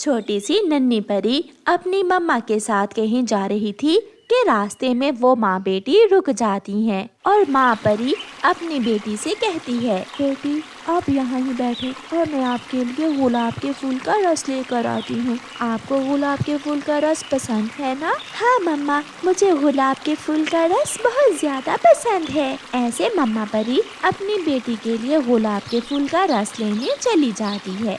छोटी सी नन्ही परी अपनी मम्मा के साथ कहीं जा रही थी कि रास्ते में वो माँ बेटी रुक जाती हैं और माँ परी अपनी बेटी से कहती है, बेटी आप यहाँ ही बैठे और मैं आपके लिए गुलाब के फूल का रस लेकर आती हूँ। आपको गुलाब के फूल का रस पसंद है ना? हाँ मम्मा, मुझे गुलाब के फूल का रस बहुत ज्यादा पसंद है। ऐसे मम्मा परी अपनी बेटी के लिए गुलाब के फूल का रस लेने चली जाती है।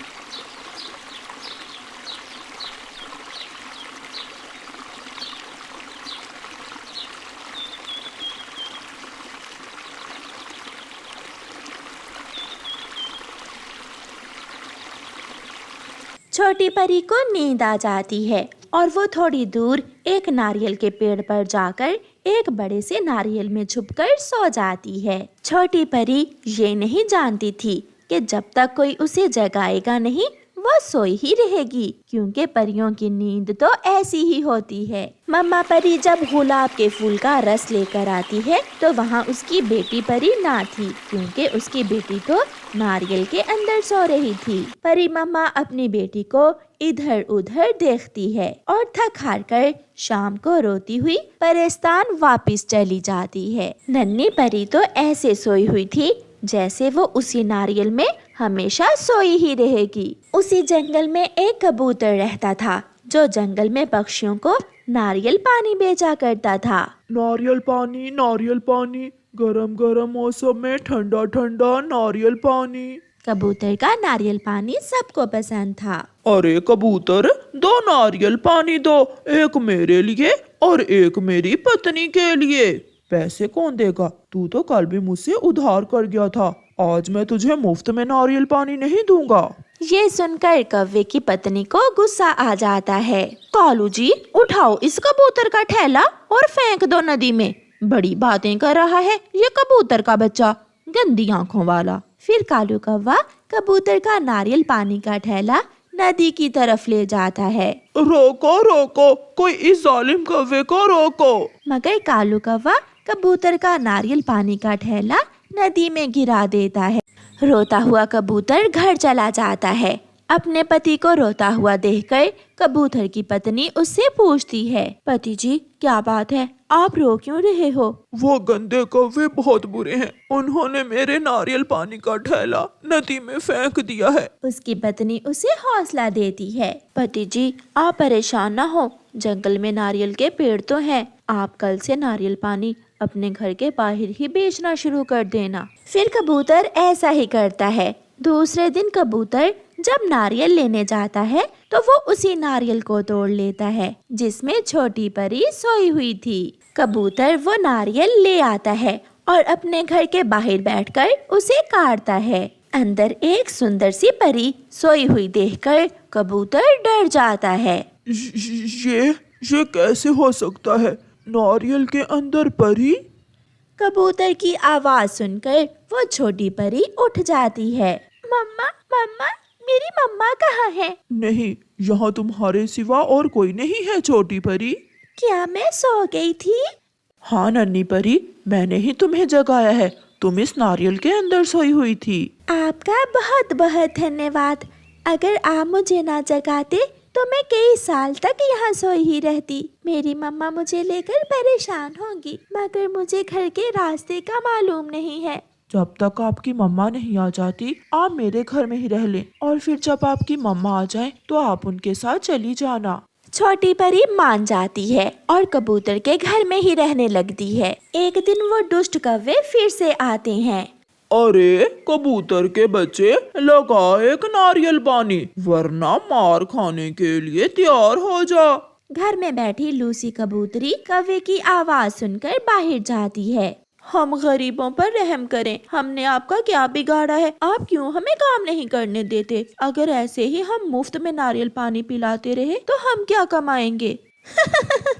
छोटी परी को नींद आ जाती है और वो थोड़ी दूर एक नारियल के पेड़ पर जाकर एक बड़े से नारियल में छुपकर सो जाती है। छोटी परी ये नहीं जानती थी कि जब तक कोई उसे जगाएगा नहीं वो सोई ही रहेगी, क्योंकि परियों की नींद तो ऐसी ही होती है। मम्मा परी जब गुलाब के फूल का रस लेकर आती है तो वहाँ उसकी बेटी परी ना थी, क्योंकि उसकी बेटी तो नारियल के अंदर सो रही थी। परी मम्मा अपनी बेटी को इधर उधर देखती है और थक हार कर शाम को रोती हुई परेशान वापस चली जाती है। नन्ही परी तो ऐसे सोई हुई थी जैसे वो उसी नारियल में हमेशा सोई ही रहेगी। उसी जंगल में एक कबूतर रहता था जो जंगल में पक्षियों को नारियल पानी बेचा करता था। नारियल पानी, गरम गरम मौसम में ठंडा ठंडा नारियल पानी। कबूतर का नारियल पानी सबको पसंद था। अरे कबूतर, 2 नारियल पानी दो, एक मेरे लिए और एक मेरी पत्नी के लिए। पैसे कौन देगा? तू तो कल भी मुझसे उधार कर गया था। आज मैं तुझे मुफ्त में नारियल पानी नहीं दूंगा। ये सुनकर कौवे की पत्नी को गुस्सा आ जाता है। कालू जी, उठाओ इस कबूतर का ठेला और फेंक दो नदी में। बड़ी बातें कर रहा है ये कबूतर का बच्चा, गंदी आंखों वाला। फिर कालू कौवा कबूतर का नारियल पानी का ठेला नदी की तरफ ले जाता है। रोको रोको, कोई इस जालिम कौवे को रोको। मगर कालू कौवा कबूतर का नारियल पानी का ठेला नदी में गिरा देता है। रोता हुआ कबूतर घर चला जाता है। अपने पति को रोता हुआ देखकर कबूतर की पत्नी उससे पूछती है, पति जी क्या बात है, आप रो क्यों रहे हो? वो गंदे कौवे बहुत बुरे हैं, उन्होंने मेरे नारियल पानी का ठेला नदी में फेंक दिया है। उसकी पत्नी उसे हौसला देती है, पति जी आप परेशान ना हो, जंगल में नारियल के पेड़ तो हैं, आप कल से नारियल पानी अपने घर के बाहर ही बेचना शुरू कर देना। फिर कबूतर ऐसा ही करता है। दूसरे दिन कबूतर जब नारियल लेने जाता है तो वो उसी नारियल को तोड़ लेता है जिसमें छोटी परी सोई हुई थी। कबूतर वो नारियल ले आता है और अपने घर के बाहर बैठकर उसे काटता है। अंदर एक सुंदर सी परी सोई हुई देखकर कबूतर डर जाता है। ये कैसे हो सकता है? नारियल के अंदर परी? कबूतर की आवाज सुनकर वो छोटी परी उठ जाती है। मम्मा मम्मा, मेरी मम्मा कहाँ है? नहीं, यहाँ तुम्हारे सिवा और कोई नहीं है छोटी परी। क्या मैं सो गई थी? हाँ नन्ही परी, मैंने ही तुम्हें जगाया है, तुम इस नारियल के अंदर सोई हुई थी। आपका बहुत बहुत धन्यवाद। अगर आप मुझे ना जगाते तो मैं कई साल तक यहाँ सोई ही रहती। मेरी मम्मा मुझे लेकर परेशान होंगी, मगर मुझे घर के रास्ते का मालूम नहीं है। जब तक आपकी मम्मा नहीं आ जाती आप मेरे घर में ही रह लें, और फिर जब आपकी मम्मा आ जाए तो आप उनके साथ चली जाना। छोटी परी मान जाती है और कबूतर के घर में ही रहने लगती है। एक दिन वो दुष्ट कौवे फिर से आते हैं। अरे कबूतर के बच्चे, लगा एक नारियल पानी, वरना मार खाने के लिए तैयार हो जा। घर में बैठी लूसी कबूतरी कौवे की आवाज सुनकर बाहर जाती है। हम गरीबों पर रहम करें, हमने आपका क्या बिगाड़ा है? आप क्यों हमें काम नहीं करने देते? अगर ऐसे ही हम मुफ्त में नारियल पानी पिलाते रहे तो हम क्या कमाएंगे?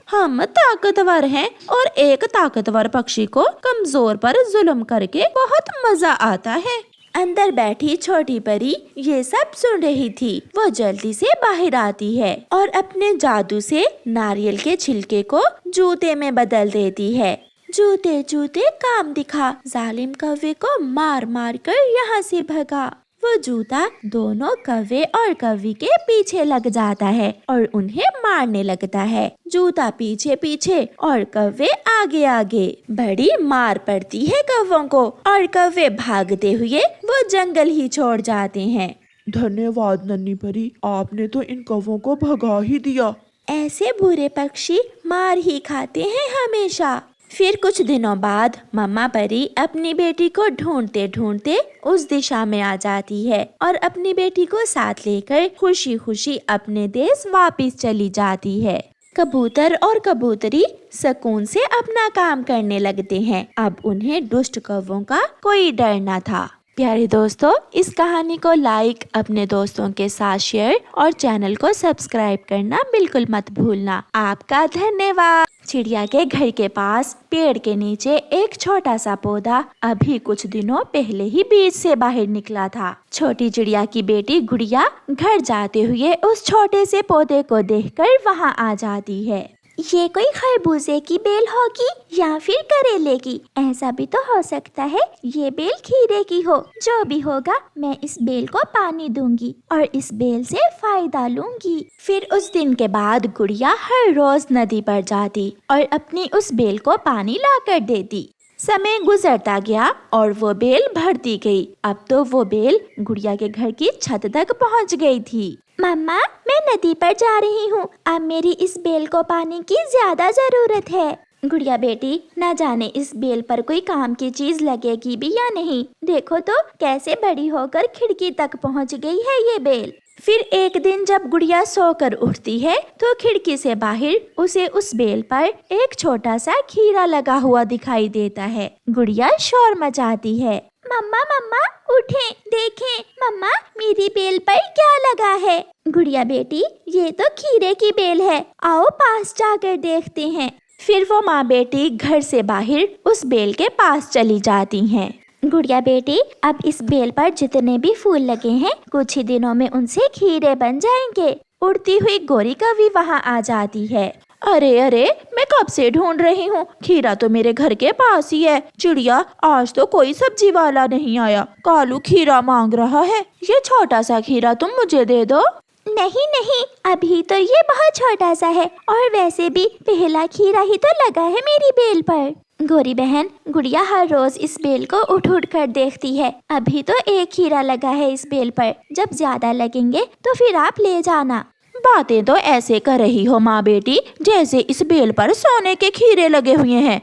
हम ताकतवर हैं और एक ताकतवर पक्षी को कमजोर पर जुल्म करके बहुत मजा आता है। अंदर बैठी छोटी परी ये सब सुन रही थी। वो जल्दी से बाहर आती है और अपने जादू से नारियल के छिलके को जूते में बदल देती है। जूते जूते काम दिखा, जालिम कौवे को मार मार कर यहाँ से भगा। वो जूता दोनों कौवे और कौवी के पीछे लग जाता है और उन्हें मारने लगता है। जूता पीछे पीछे और कौवे आगे आगे। बड़ी मार पड़ती है कौवों को और कौवे भागते हुए वो जंगल ही छोड़ जाते हैं। धन्यवाद नन्ही परी, आपने तो इन कौवों को भगा ही दिया। ऐसे बुरे पक्षी मार ही खाते हैं हमेशा। फिर कुछ दिनों बाद मम्मा परी अपनी बेटी को ढूंढते ढूंढते उस दिशा में आ जाती है और अपनी बेटी को साथ लेकर खुशी खुशी अपने देश वापस चली जाती है। कबूतर और कबूतरी सुकून से अपना काम करने लगते हैं। अब उन्हें दुष्ट कौवों का कोई डर न था। प्यारे दोस्तों, इस कहानी को लाइक, अपने दोस्तों के साथ शेयर और चैनल को सब्सक्राइब करना बिल्कुल मत भूलना। आपका धन्यवाद। चिड़िया के घर के पास पेड़ के नीचे एक छोटा सा पौधा अभी कुछ दिनों पहले ही बीज से बाहर निकला था। छोटी चिड़िया की बेटी गुड़िया घर जाते हुए उस छोटे से पौधे को देखकर वहाँ आ जाती है। ये कोई खरबूजे की बेल होगी या फिर करेले की, ऐसा भी तो हो सकता है ये बेल खीरे की हो। जो भी होगा मैं इस बेल को पानी दूंगी और इस बेल से फायदा लूंगी। फिर उस दिन के बाद गुड़िया हर रोज नदी पर जाती और अपनी उस बेल को पानी ला कर देती। समय गुजरता गया और वो बेल भरती गई। अब तो वो बेल गुड़िया के घर की छत तक पहुंच गई थी। मम्मा, मैं नदी पर जा रही हूँ। अब मेरी इस बेल को पानी की ज्यादा जरूरत है। गुड़िया बेटी, न जाने इस बेल पर कोई काम की चीज लगेगी भी या नहीं। देखो तो कैसे बड़ी होकर खिड़की तक पहुँच गई है ये बेल। फिर एक दिन जब गुड़िया सोकर उठती है तो खिड़की से बाहर उसे उस बेल पर एक छोटा सा खीरा लगा हुआ दिखाई देता है। गुड़िया शोर मचाती है, मम्मा मम्मा उठें, देखें मम्मा मेरी बेल पर क्या लगा है। गुड़िया बेटी, ये तो खीरे की बेल है, आओ पास जाकर देखते हैं। फिर वो माँ बेटी घर से बाहर उस बेल के पास चली जाती हैं। गुड़िया बेटी, अब इस बेल पर जितने भी फूल लगे हैं कुछ ही दिनों में उनसे खीरे बन जाएंगे। उड़ती हुई गोरी कौवी वहाँ आ जाती है। अरे अरे, मैं कब से ढूंढ रही हूँ, खीरा तो मेरे घर के पास ही है। चिड़िया, आज तो कोई सब्जी वाला नहीं आया। कालू खीरा मांग रहा है, ये छोटा सा खीरा तुम मुझे दे दो। नहीं नहीं, अभी तो ये बहुत छोटा सा है और वैसे भी पहला खीरा ही तो लगा है मेरी बेल पर। गोरी बहन, गुड़िया हर रोज इस बेल को उठ उठ कर देखती है। अभी तो एक खीरा लगा है इस बेल पर, जब ज्यादा लगेंगे तो फिर आप ले जाना। बातें तो ऐसे कर रही हो माँ बेटी जैसे इस बेल पर सोने के खीरे लगे हुए हैं।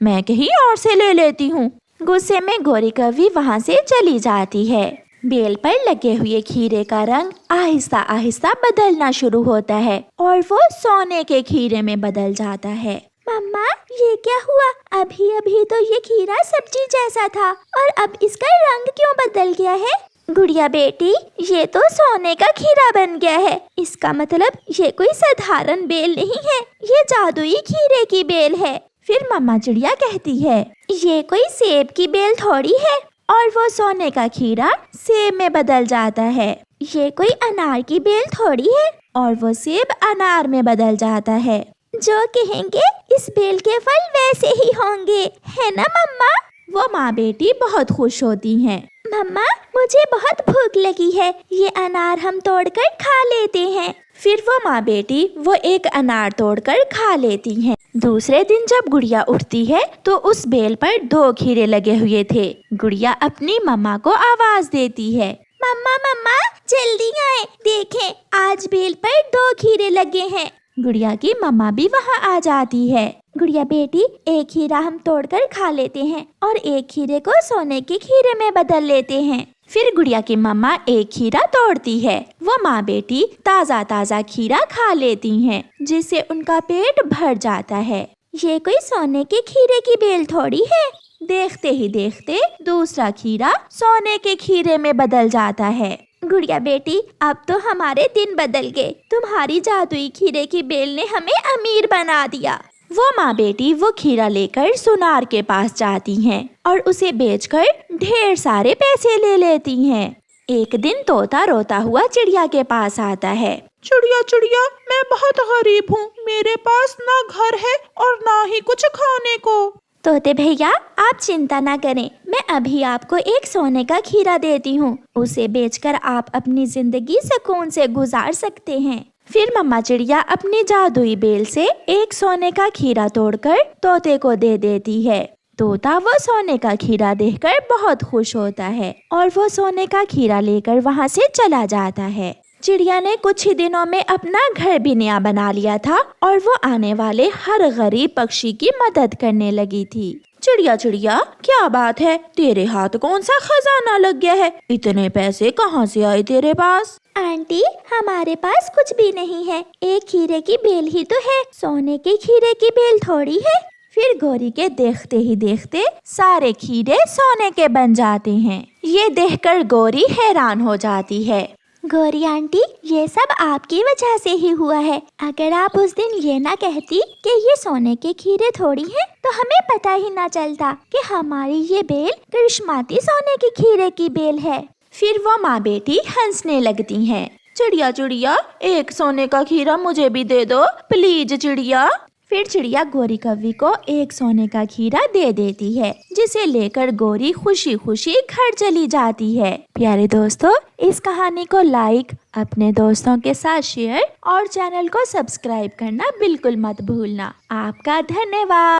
मैं कहीं और से ले लेती हूँ। गुस्से में गोरी कौवी वहाँ से चली जाती है। बेल पर लगे हुए खीरे का रंग आहिस्ता आहिस्ता बदलना शुरू होता है और वो सोने के खीरे में बदल जाता है। मम्मा, ये क्या हुआ? अभी अभी तो ये खीरा सब्जी जैसा था और अब इसका रंग क्यों बदल गया है? गुड़िया बेटी, ये तो सोने का खीरा बन गया है। इसका मतलब ये कोई साधारण बेल नहीं है, ये जादुई खीरे की बेल है। फिर मम्मा चिड़िया कहती है, ये कोई सेब की बेल थोड़ी है। और वो सोने का खीरा सेब में बदल जाता है। ये कोई अनार की बेल थोड़ी है और वो सेब अनार में बदल जाता है। जो कहेंगे इस बेल के फल वैसे ही होंगे, है ना मम्मा? वो माँ बेटी बहुत खुश होती हैं। मम्मा, मुझे बहुत भूख लगी है, ये अनार हम तोड़कर खा लेते हैं। फिर वो माँ बेटी वो एक अनार तोड़कर खा लेती हैं। दूसरे दिन जब गुड़िया उठती है तो उस बेल पर 2 खीरे लगे हुए थे। गुड़िया अपनी मम्मा को आवाज देती है, मम्मा मम्मा जल्दी आए, देखें आज बेल पर 2 खीरे लगे हैं। गुड़िया की मम्मा भी वहाँ आ जाती है। गुड़िया बेटी, एक खीरा हम तोड़कर खा लेते हैं और एक खीरे को सोने के खीरे में बदल लेते हैं। फिर गुड़िया की मम्मा एक खीरा तोड़ती है। वो माँ बेटी ताज़ा ताज़ा खीरा खा लेती हैं, जिससे उनका पेट भर जाता है। ये कोई सोने के खीरे की बेल थोड़ी है। देखते ही देखते दूसरा खीरा सोने के खीरे में बदल जाता है। गुड़िया बेटी, अब तो हमारे दिन बदल गए। तुम्हारी जादुई खीरे की बेल ने हमें अमीर बना दिया। वो माँ बेटी वो खीरा लेकर सुनार के पास जाती हैं और उसे बेचकर ढेर सारे पैसे ले लेती हैं। एक दिन तोता रोता हुआ चिड़िया के पास आता है। चिड़िया चिड़िया, मैं बहुत गरीब हूँ, मेरे पास ना घर है और ना ही कुछ खाने को। तोते भैया, आप चिंता ना करें, मैं अभी आपको एक सोने का खीरा देती हूँ। उसे बेचकर आप अपनी जिंदगी सुकून से गुजार सकते हैं। फिर मम्मा चिड़िया अपनी जादुई बेल से एक सोने का खीरा तोड़कर तोते को दे देती है। तोता वो सोने का खीरा देखकर बहुत खुश होता है और वो सोने का खीरा लेकर वहाँ से चला जाता है। चिड़िया ने कुछ ही दिनों में अपना घर भी नया बना लिया था और वो आने वाले हर गरीब पक्षी की मदद करने लगी थी। चिड़िया चिड़िया, क्या बात है, तेरे हाथ कौन सा खजाना लग गया है? इतने पैसे कहाँ से आए तेरे पास? आंटी, हमारे पास कुछ भी नहीं है, एक खीरे की बेल ही तो है, सोने के खीरे की बेल थोड़ी है। फिर गौरी के देखते ही देखते सारे खीरे सोने के बन जाते हैं। ये देखकर गौरी हैरान हो जाती है। गौरी आंटी, ये सब आपकी वजह से ही हुआ है। अगर आप उस दिन ये ना कहती कि ये सोने के खीरे थोड़ी हैं, तो हमें पता ही ना चलता कि हमारी ये बेल करिश्माती सोने के खीरे की बेल है। फिर वो माँ बेटी हंसने लगती हैं। चिड़िया चिड़िया, एक सोने का खीरा मुझे भी दे दो प्लीज चिड़िया। फिर चिड़िया गौरी कव्वी को एक सोने का खीरा दे देती है, जिसे लेकर गौरी खुशी खुशी घर चली जाती है। प्यारे दोस्तों, इस कहानी को लाइक, अपने दोस्तों के साथ शेयर और चैनल को सब्सक्राइब करना बिल्कुल मत भूलना। आपका धन्यवाद।